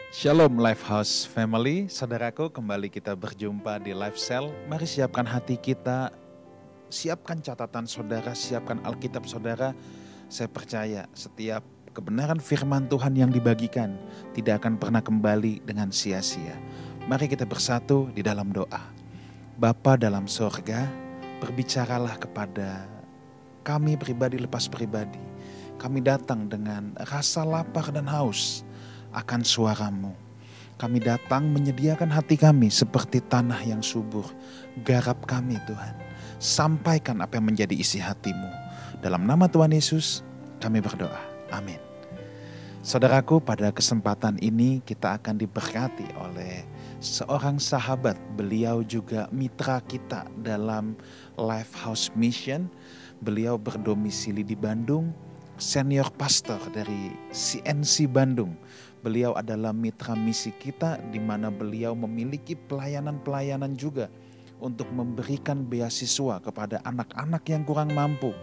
Shalom Lifehouse Family, saudaraku, kembali kita berjumpa di Life Cell. Mari siapkan hati kita, siapkan catatan saudara, siapkan Alkitab saudara. Saya percaya setiap kebenaran firman Tuhan yang dibagikan tidak akan pernah kembali dengan sia-sia. Mari kita bersatu di dalam doa. Bapa dalam sorga, berbicaralah kepada kami pribadi lepas pribadi. Kami datang dengan rasa lapar dan haus akan suaramu. Kami datang menyediakan hati kami seperti tanah yang subur. Garap kami Tuhan. Sampaikan apa yang menjadi isi hatimu. Dalam nama Tuhan Yesus kami berdoa. Amin. Saudaraku, pada kesempatan ini kita akan diberkati oleh seorang sahabat. Beliau juga mitra kita dalam Lifehouse Mission. Beliau berdomisili di Bandung. Senior pastor dari CNC Bandung. Beliau adalah mitra misi kita di mana beliau memiliki pelayanan-pelayanan juga untuk memberikan beasiswa kepada anak-anak yang kurang mampu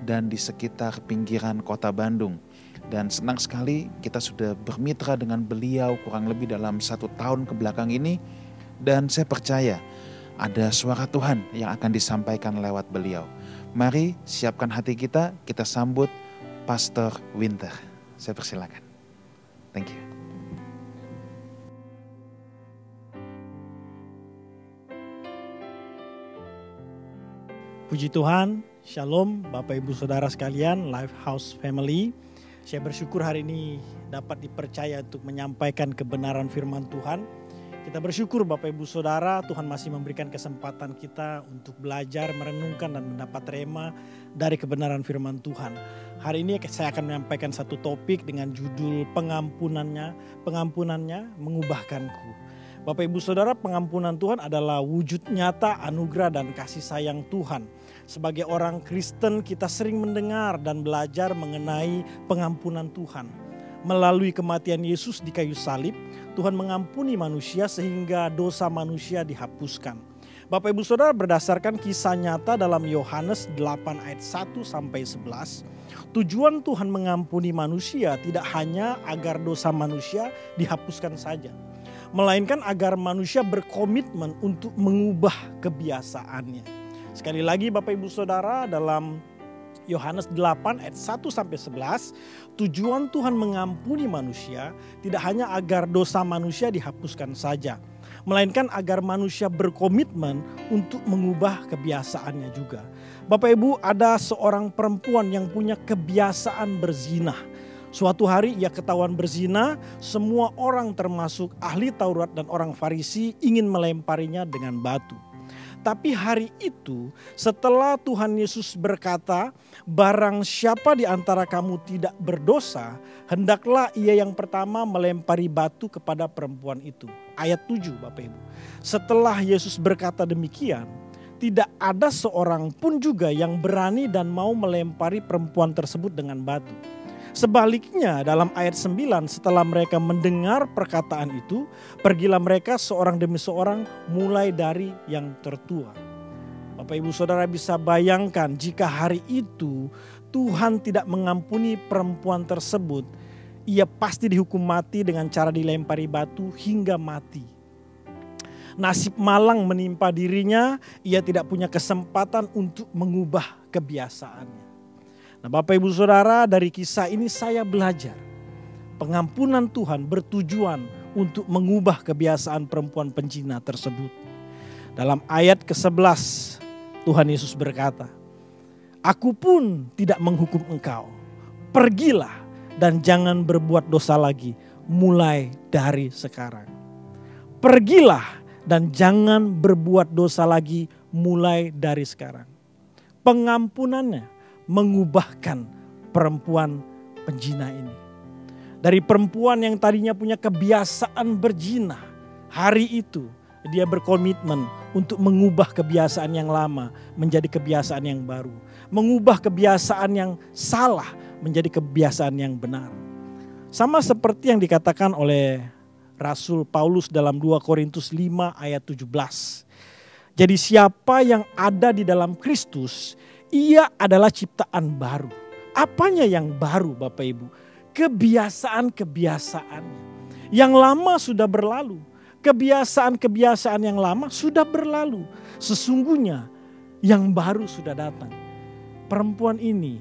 dan di sekitar pinggiran kota Bandung. Dan senang sekali kita sudah bermitra dengan beliau kurang lebih dalam 1 tahun kebelakang ini. Dan saya percaya ada suara Tuhan yang akan disampaikan lewat beliau. Mari siapkan hati kita, kita sambut Pastor Winter. Saya persilakan. Thank you. Puji Tuhan, Shalom Bapak Ibu Saudara sekalian, Lifehouse Family. Saya bersyukur hari ini dapat dipercaya untuk menyampaikan kebenaran firman Tuhan. Kita bersyukur Bapak Ibu Saudara, Tuhan masih memberikan kesempatan kita untuk belajar, merenungkan dan mendapat rema dari kebenaran firman Tuhan. Hari ini saya akan menyampaikan satu topik dengan judul pengampunannya mengubahkanku. Bapak Ibu Saudara, pengampunan Tuhan adalah wujud nyata anugerah dan kasih sayang Tuhan. Sebagai orang Kristen kita sering mendengar dan belajar mengenai pengampunan Tuhan. Melalui kematian Yesus di kayu salib, Tuhan mengampuni manusia sehingga dosa manusia dihapuskan. Bapak Ibu Saudara, berdasarkan kisah nyata dalam Yohanes 8 ayat 1-11, tujuan Tuhan mengampuni manusia tidak hanya agar dosa manusia dihapuskan saja, melainkan agar manusia berkomitmen untuk mengubah kebiasaannya. Sekali lagi Bapak Ibu Saudara, dalam Yohanes 8 ayat 1-11, tujuan Tuhan mengampuni manusia tidak hanya agar dosa manusia dihapuskan saja, melainkan agar manusia berkomitmen untuk mengubah kebiasaannya juga. Bapak Ibu, ada seorang perempuan yang punya kebiasaan berzina. Suatu hari ia ketahuan berzina, semua orang termasuk ahli Taurat dan orang Farisi ingin melemparinya dengan batu. Tapi hari itu setelah Tuhan Yesus berkata, barang siapa di antara kamu tidak berdosa, hendaklah ia yang pertama melempari batu kepada perempuan itu. Ayat 7 Bapak Ibu. Setelah Yesus berkata demikian, tidak ada seorang pun juga yang berani dan mau melempari perempuan tersebut dengan batu. Sebaliknya dalam ayat 9, setelah mereka mendengar perkataan itu, pergilah mereka seorang demi seorang mulai dari yang tertua. Bapak Ibu Saudara bisa bayangkan jika hari itu Tuhan tidak mengampuni perempuan tersebut, ia pasti dihukum mati dengan cara dilempari batu hingga mati. Nasib malang menimpa dirinya, ia tidak punya kesempatan untuk mengubah kebiasaannya. Nah Bapak Ibu Saudara, dari kisah ini saya belajar pengampunan Tuhan bertujuan untuk mengubah kebiasaan perempuan penzina tersebut. Dalam ayat ke-11 Tuhan Yesus berkata, "Aku pun tidak menghukum engkau. Pergilah dan jangan berbuat dosa lagi mulai dari sekarang." Pergilah dan jangan berbuat dosa lagi mulai dari sekarang. Pengampunannya mengubahkan perempuan penzina ini. Dari perempuan yang tadinya punya kebiasaan berzina, hari itu dia berkomitmen untuk mengubah kebiasaan yang lama menjadi kebiasaan yang baru. Mengubah kebiasaan yang salah menjadi kebiasaan yang benar. Sama seperti yang dikatakan oleh Rasul Paulus dalam 2 Korintus 5 ayat 17. Jadi siapa yang ada di dalam Kristus, ia adalah ciptaan baru. Apanya yang baru Bapak Ibu? Kebiasaan-kebiasaannya. Yang lama sudah berlalu. Kebiasaan-kebiasaan yang lama sudah berlalu. Sesungguhnya yang baru sudah datang. Perempuan ini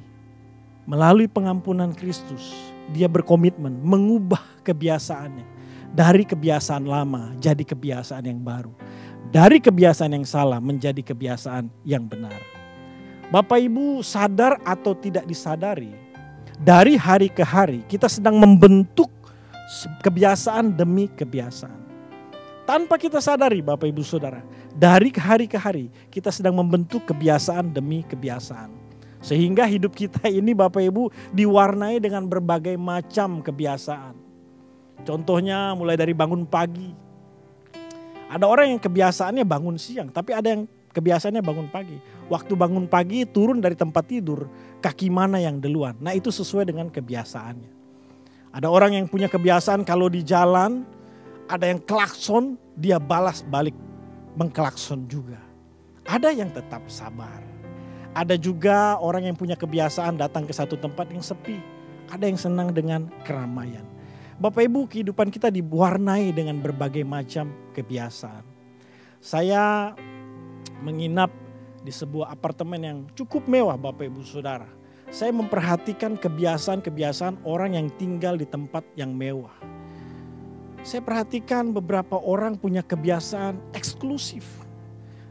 melalui pengampunan Kristus, dia berkomitmen mengubah kebiasaannya. Dari kebiasaan lama jadi kebiasaan yang baru. Dari kebiasaan yang salah menjadi kebiasaan yang benar. Bapak Ibu sadar atau tidak disadari, dari hari ke hari kita sedang membentuk kebiasaan demi kebiasaan. Tanpa kita sadari Bapak Ibu Saudara, dari hari ke hari kita sedang membentuk kebiasaan demi kebiasaan. Sehingga hidup kita ini Bapak Ibu diwarnai dengan berbagai macam kebiasaan. Contohnya mulai dari bangun pagi. Ada orang yang kebiasaannya bangun siang, tapi ada yang kebiasaannya bangun pagi. Waktu bangun pagi turun dari tempat tidur, kaki mana yang duluan. Nah itu sesuai dengan kebiasaannya. Ada orang yang punya kebiasaan kalau di jalan, ada yang klakson, dia balas balik mengklakson juga. Ada yang tetap sabar. Ada juga orang yang punya kebiasaan datang ke satu tempat yang sepi. Ada yang senang dengan keramaian. Bapak Ibu, kehidupan kita diwarnai dengan berbagai macam kebiasaan. Saya menginap di sebuah apartemen yang cukup mewah Bapak Ibu Saudara. Saya memperhatikan kebiasaan-kebiasaan orang yang tinggal di tempat yang mewah. Saya perhatikan beberapa orang punya kebiasaan eksklusif.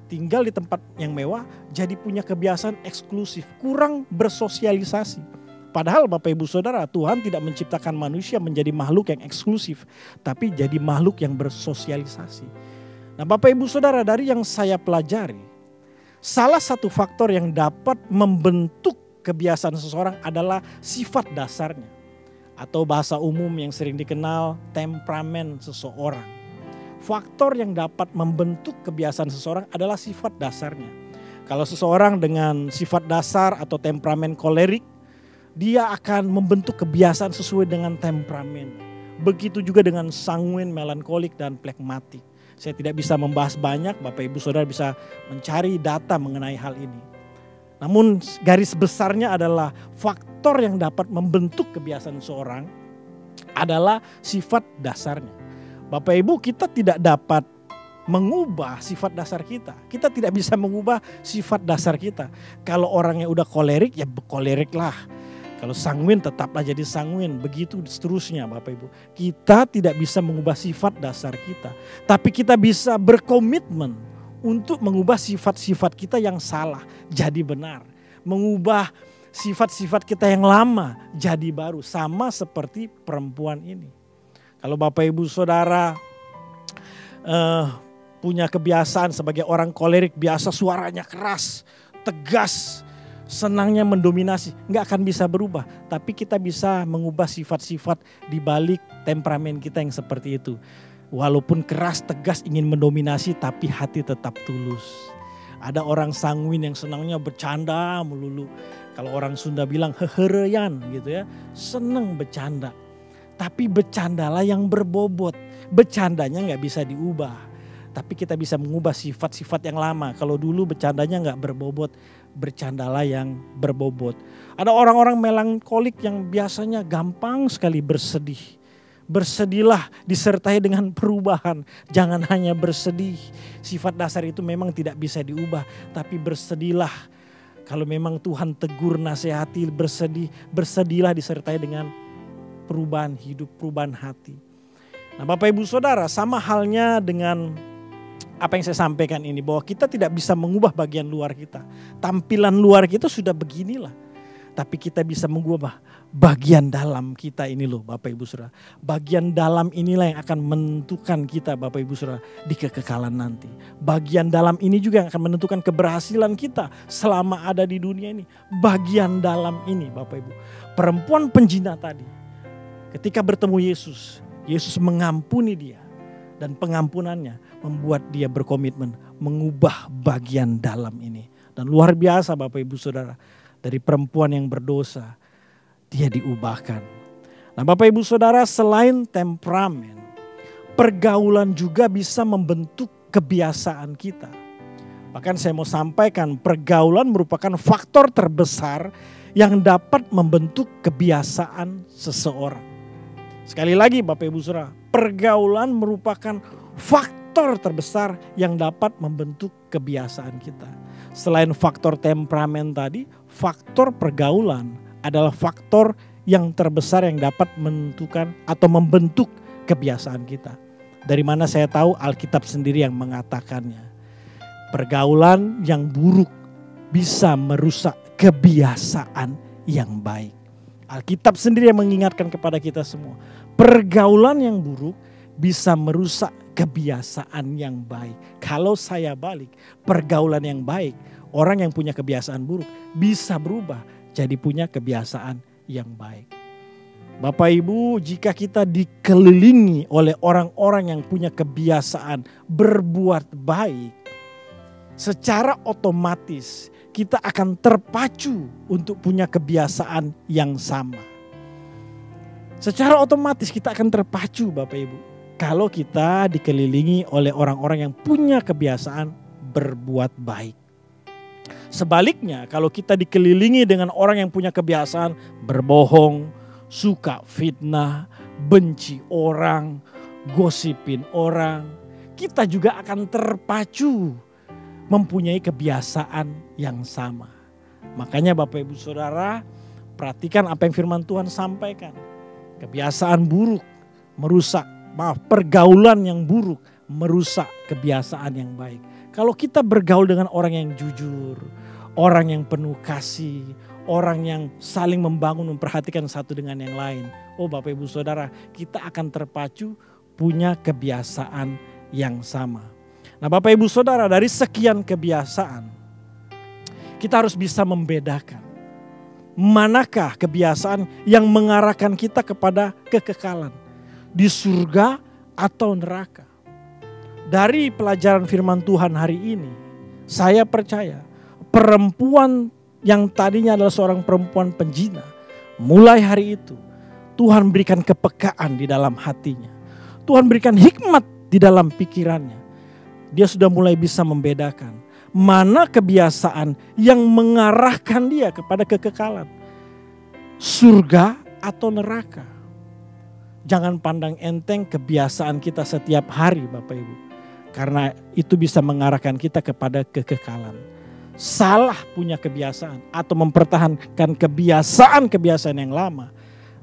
Tinggal di tempat yang mewah jadi punya kebiasaan eksklusif. Kurang bersosialisasi. Padahal Bapak Ibu Saudara, Tuhan tidak menciptakan manusia menjadi makhluk yang eksklusif. Tapi jadi makhluk yang bersosialisasi. Nah Bapak Ibu Saudara, dari yang saya pelajari, salah satu faktor yang dapat membentuk kebiasaan seseorang adalah sifat dasarnya. Atau bahasa umum yang sering dikenal temperamen seseorang. Faktor yang dapat membentuk kebiasaan seseorang adalah sifat dasarnya. Kalau seseorang dengan sifat dasar atau temperamen kolerik, dia akan membentuk kebiasaan sesuai dengan temperamen. Begitu juga dengan sanguin, melankolik, dan plekmatik. Saya tidak bisa membahas banyak, Bapak Ibu Saudara bisa mencari data mengenai hal ini. Namun garis besarnya adalah faktor yang dapat membentuk kebiasaan seorang adalah sifat dasarnya. Bapak Ibu, kita tidak dapat mengubah sifat dasar kita. Kita tidak bisa mengubah sifat dasar kita. Kalau orangnya udah kolerik, ya kolerik lah. Kalau sanguin tetaplah jadi sanguin. Begitu seterusnya Bapak Ibu. Kita tidak bisa mengubah sifat dasar kita. Tapi kita bisa berkomitmen untuk mengubah sifat-sifat kita yang salah jadi benar. Mengubah sifat-sifat kita yang lama jadi baru. Sama seperti perempuan ini. Kalau Bapak Ibu Saudara punya kebiasaan sebagai orang kolerik, biasa suaranya keras, tegas, senangnya mendominasi, nggak akan bisa berubah. Tapi kita bisa mengubah sifat-sifat di balik temperamen kita yang seperti itu. Walaupun keras, tegas, ingin mendominasi, tapi hati tetap tulus. Ada orang sanguin yang senangnya bercanda melulu. Kalau orang Sunda bilang hehereyan gitu ya, senang bercanda. Tapi bercandalah yang berbobot. Bercandanya nggak bisa diubah. Tapi kita bisa mengubah sifat-sifat yang lama. Kalau dulu bercandanya nggak berbobot, bercandalah yang berbobot. Ada orang-orang melankolik yang biasanya gampang sekali bersedih. Bersedihlah disertai dengan perubahan. Jangan hanya bersedih. Sifat dasar itu memang tidak bisa diubah. Tapi bersedihlah. Kalau memang Tuhan tegur, nasihati, bersedih. Bersedihlah disertai dengan perubahan hidup, perubahan hati. Nah Bapak Ibu Saudara, sama halnya dengan apa yang saya sampaikan ini. Bahwa kita tidak bisa mengubah bagian luar kita. Tampilan luar kita sudah beginilah. Tapi kita bisa mengubah bagian dalam kita ini loh Bapak Ibu Saudara. Bagian dalam inilah yang akan menentukan kita Bapak Ibu Saudara di kekekalan nanti. Bagian dalam ini juga yang akan menentukan keberhasilan kita selama ada di dunia ini. Bagian dalam ini Bapak Ibu. Perempuan penjina tadi ketika bertemu Yesus, Yesus mengampuni dia. Dan pengampunannya membuat dia berkomitmen mengubah bagian dalam ini. Dan luar biasa Bapak Ibu Saudara. Dari perempuan yang berdosa, dia diubahkan. Nah Bapak Ibu Saudara, selain temperamen, pergaulan juga bisa membentuk kebiasaan kita. Bahkan saya mau sampaikan, pergaulan merupakan faktor terbesar yang dapat membentuk kebiasaan seseorang. Sekali lagi Bapak Ibu Saudara, pergaulan merupakan faktor terbesar yang dapat membentuk kebiasaan kita. Selain faktor temperamen tadi, faktor pergaulan adalah faktor yang terbesar yang dapat menentukan atau membentuk kebiasaan kita. Dari mana saya tahu? Alkitab sendiri yang mengatakannya. Pergaulan yang buruk bisa merusak kebiasaan yang baik. Alkitab sendiri yang mengingatkan kepada kita semua. Pergaulan yang buruk bisa merusak kebiasaan yang baik. Kalau saya balik, pergaulan yang baik, orang yang punya kebiasaan buruk bisa berubah jadi punya kebiasaan yang baik. Bapak Ibu, jika kita dikelilingi oleh orang-orang yang punya kebiasaan berbuat baik, secara otomatis kita akan terpacu untuk punya kebiasaan yang sama. Secara otomatis kita akan terpacu Bapak Ibu, kalau kita dikelilingi oleh orang-orang yang punya kebiasaan berbuat baik. Sebaliknya, kalau kita dikelilingi dengan orang yang punya kebiasaan berbohong, suka fitnah, benci orang, gosipin orang, kita juga akan terpacu mempunyai kebiasaan yang sama. Makanya Bapak Ibu Saudara, perhatikan apa yang firman Tuhan sampaikan. Kebiasaan buruk merusak, pergaulan yang buruk merusak kebiasaan yang baik. Kalau kita bergaul dengan orang yang jujur, orang yang penuh kasih, orang yang saling membangun, memperhatikan satu dengan yang lain. Oh Bapak Ibu Saudara, kita akan terpacu punya kebiasaan yang sama. Nah Bapak Ibu Saudara, dari sekian kebiasaan, kita harus bisa membedakan. Manakah kebiasaan yang mengarahkan kita kepada kekekalan? Di surga atau neraka? Dari pelajaran firman Tuhan hari ini, saya percaya perempuan yang tadinya adalah seorang perempuan penjina, mulai hari itu Tuhan berikan kepekaan di dalam hatinya. Tuhan berikan hikmat di dalam pikirannya. Dia sudah mulai bisa membedakan mana kebiasaan yang mengarahkan dia kepada kekekalan. Surga atau neraka. Jangan pandang enteng kebiasaan kita setiap hari Bapak Ibu. Karena itu bisa mengarahkan kita kepada kekekalan. Salah punya kebiasaan atau mempertahankan kebiasaan-kebiasaan yang lama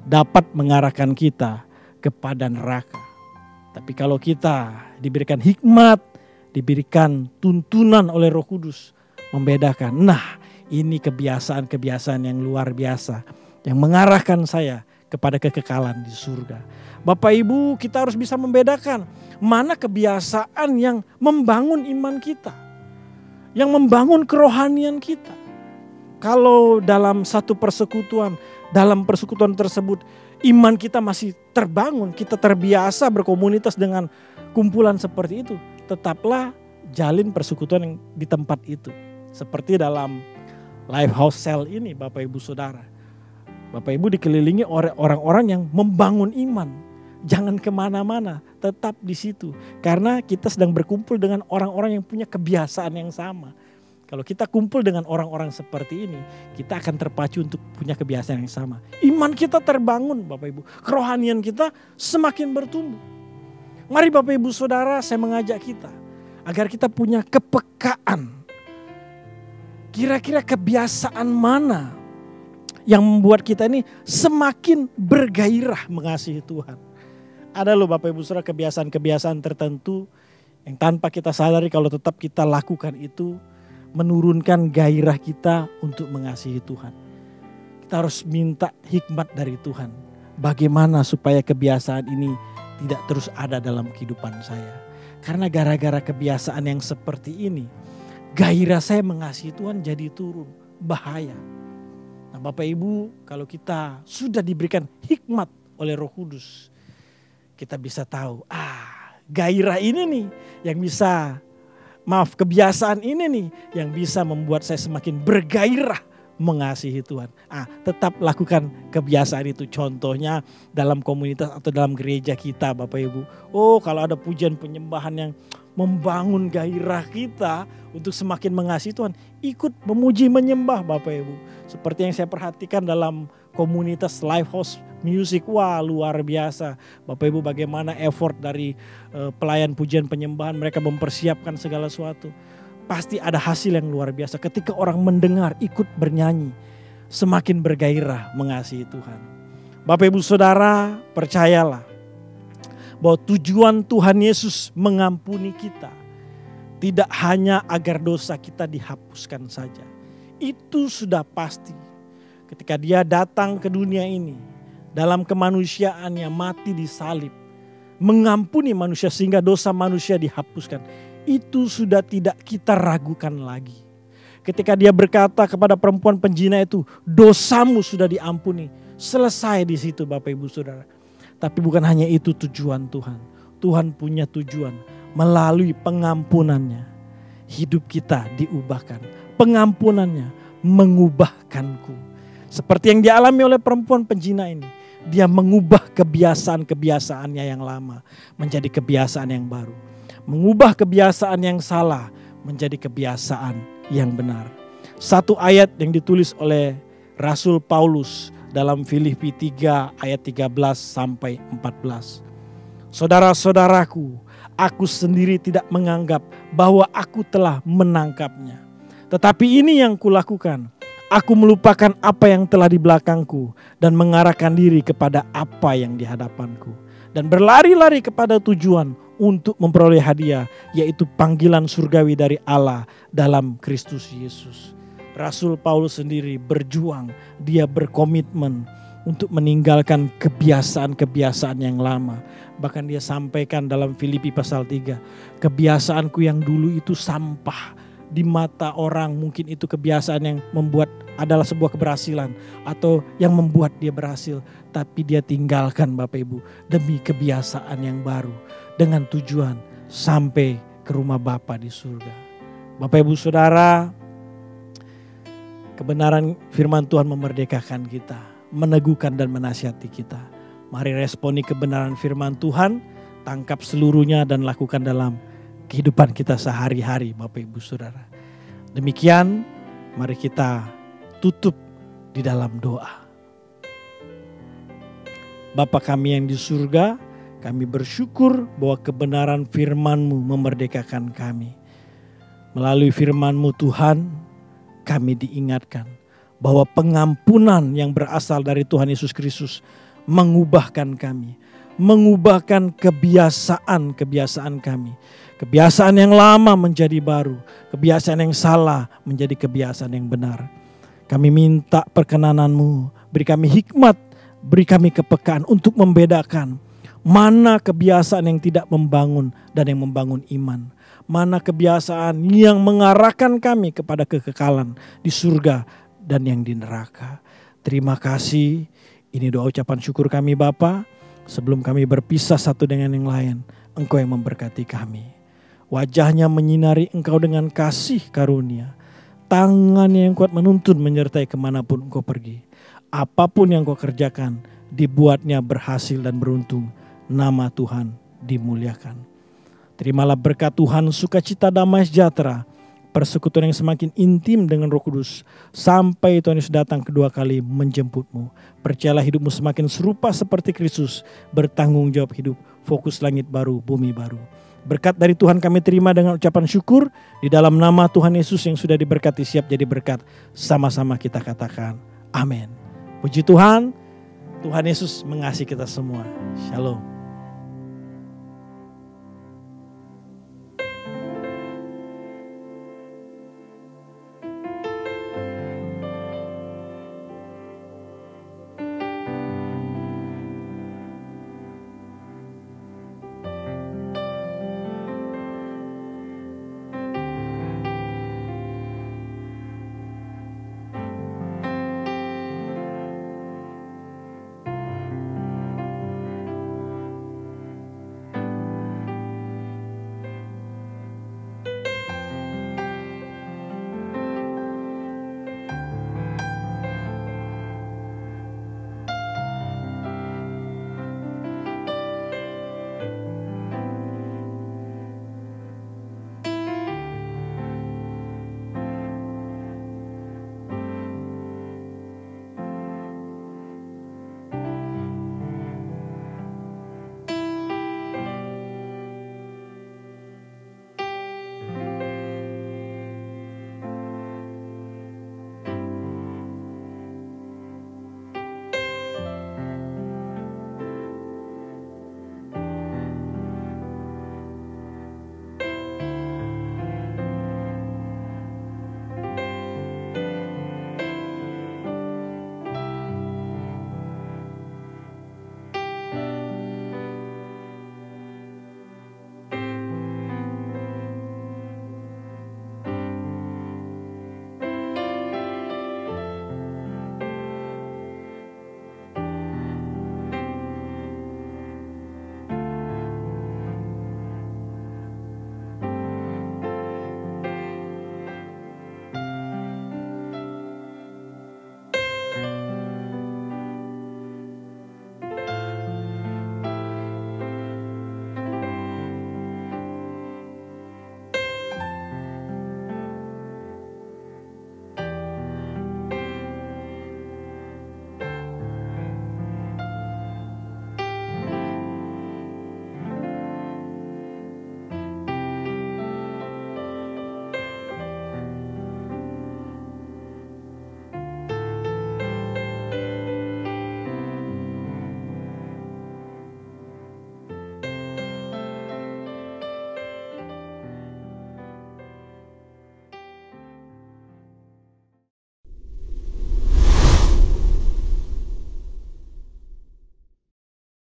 dapat mengarahkan kita kepada neraka. Tapi kalau kita diberikan hikmat, diberikan tuntunan oleh Roh Kudus, membedakan, nah ini kebiasaan-kebiasaan yang luar biasa yang mengarahkan saya kepada kekekalan di surga. Bapak Ibu, kita harus bisa membedakan mana kebiasaan yang membangun iman kita, yang membangun kerohanian kita. Kalau dalam satu persekutuan, dalam persekutuan tersebut iman kita masih terbangun, kita terbiasa berkomunitas dengan kumpulan seperti itu, tetaplah jalin persekutuan yang di tempat itu. Seperti dalam Lifehouse Cell ini Bapak Ibu Saudara. Bapak Ibu dikelilingi oleh orang-orang yang membangun iman. Jangan kemana-mana, tetap di situ. Karena kita sedang berkumpul dengan orang-orang yang punya kebiasaan yang sama. Kalau kita kumpul dengan orang-orang seperti ini, kita akan terpacu untuk punya kebiasaan yang sama. Iman kita terbangun Bapak Ibu. Kerohanian kita semakin bertumbuh. Mari Bapak Ibu Saudara, saya mengajak kita agar kita punya kepekaan. Kira-kira kebiasaan mana yang membuat kita ini semakin bergairah mengasihi Tuhan. Ada loh Bapak Ibu Saudara kebiasaan-kebiasaan tertentu yang tanpa kita sadari kalau tetap kita lakukan itu menurunkan gairah kita untuk mengasihi Tuhan. Kita harus minta hikmat dari Tuhan. Bagaimana supaya kebiasaan ini tidak terus ada dalam kehidupan saya. Karena gara-gara kebiasaan yang seperti ini, gairah saya mengasihi Tuhan jadi turun. Bahaya. Nah Bapak Ibu, kalau kita sudah diberikan hikmat oleh Roh Kudus, kita bisa tahu, gairah ini nih yang bisa, kebiasaan ini nih yang bisa membuat saya semakin bergairah mengasihi Tuhan. Tetap lakukan kebiasaan itu. Contohnya dalam komunitas atau dalam gereja kita Bapak Ibu. Kalau ada pujian penyembahan yang membangun gairah kita untuk semakin mengasihi Tuhan, ikut memuji menyembah Bapak Ibu. Seperti yang saya perhatikan dalam komunitas live house music. Wah, luar biasa. Bapak Ibu, bagaimana effort dari pelayan pujian penyembahan, mereka mempersiapkan segala sesuatu. Pasti ada hasil yang luar biasa ketika orang mendengar, ikut bernyanyi, semakin bergairah mengasihi Tuhan. Bapak Ibu Saudara, percayalah bahwa tujuan Tuhan Yesus mengampuni kita tidak hanya agar dosa kita dihapuskan saja. Itu sudah pasti. Ketika Dia datang ke dunia ini, dalam kemanusiaannya mati di salib, mengampuni manusia sehingga dosa manusia dihapuskan. Itu sudah tidak kita ragukan lagi. Ketika Dia berkata kepada perempuan penjina itu, dosamu sudah diampuni. Selesai di situ Bapak Ibu Saudara. Tapi bukan hanya itu tujuan Tuhan. Tuhan punya tujuan melalui pengampunannya. Hidup kita diubahkan. Pengampunannya mengubahkanku. Seperti yang dialami oleh perempuan penjina ini. Dia mengubah kebiasaan-kebiasaannya yang lama menjadi kebiasaan yang baru. Mengubah kebiasaan yang salah menjadi kebiasaan yang benar. Satu ayat yang ditulis oleh Rasul Paulus dalam Filipi 3 ayat 13 sampai 14. Saudara-saudaraku, aku sendiri tidak menganggap bahwa aku telah menangkapnya. Tetapi ini yang kulakukan. Aku melupakan apa yang telah di belakangku dan mengarahkan diri kepada apa yang di hadapanku. Dan berlari-lari kepada tujuan untuk memperoleh hadiah, yaitu panggilan surgawi dari Allah dalam Kristus Yesus. Rasul Paulus sendiri berjuang, dia berkomitmen untuk meninggalkan kebiasaan-kebiasaan yang lama. Bahkan dia sampaikan dalam Filipi pasal 3, kebiasaanku yang dulu itu sampah. Di mata orang mungkin itu kebiasaan yang membuat adalah sebuah keberhasilan atau yang membuat dia berhasil. Tapi dia tinggalkan Bapak Ibu demi kebiasaan yang baru dengan tujuan sampai ke rumah Bapa di surga. Bapak Ibu Saudara, kebenaran firman Tuhan memerdekakan kita, meneguhkan dan menasihati kita. Mari responi kebenaran firman Tuhan, tangkap seluruhnya dan lakukan dalam kehidupan kita sehari-hari Bapak Ibu Saudara. Demikian, mari kita tutup di dalam doa. Bapa kami yang di surga, kami bersyukur bahwa kebenaran firman-Mu memerdekakan kami. Melalui firman-Mu Tuhan, kami diingatkan bahwa pengampunan yang berasal dari Tuhan Yesus Kristus mengubahkan kami. Mengubahkan kebiasaan-kebiasaan kami. Kebiasaan yang lama menjadi baru. Kebiasaan yang salah menjadi kebiasaan yang benar. Kami minta perkenanan-Mu. Beri kami hikmat. Beri kami kepekaan untuk membedakan mana kebiasaan yang tidak membangun dan yang membangun iman. Mana kebiasaan yang mengarahkan kami kepada kekekalan di surga dan yang di neraka. Terima kasih. Ini doa ucapan syukur kami Bapa. Sebelum kami berpisah satu dengan yang lain, Engkau yang memberkati kami. Wajahnya menyinari Engkau dengan kasih karunia. Tangannya yang kuat menuntun menyertai kemanapun Engkau pergi. Apapun yang Engkau kerjakan, dibuatnya berhasil dan beruntung. Nama Tuhan dimuliakan. Terimalah berkat Tuhan, sukacita, damai sejahtera, persekutuan yang semakin intim dengan Roh Kudus sampai Tuhan Yesus datang kedua kali menjemputmu. Percayalah hidupmu semakin serupa seperti Kristus, bertanggung jawab hidup, fokus langit baru, bumi baru. Berkat dari Tuhan kami terima dengan ucapan syukur di dalam nama Tuhan Yesus yang sudah diberkati siap jadi berkat. Sama-sama kita katakan amin. Puji Tuhan, Tuhan Yesus mengasihi kita semua. Shalom.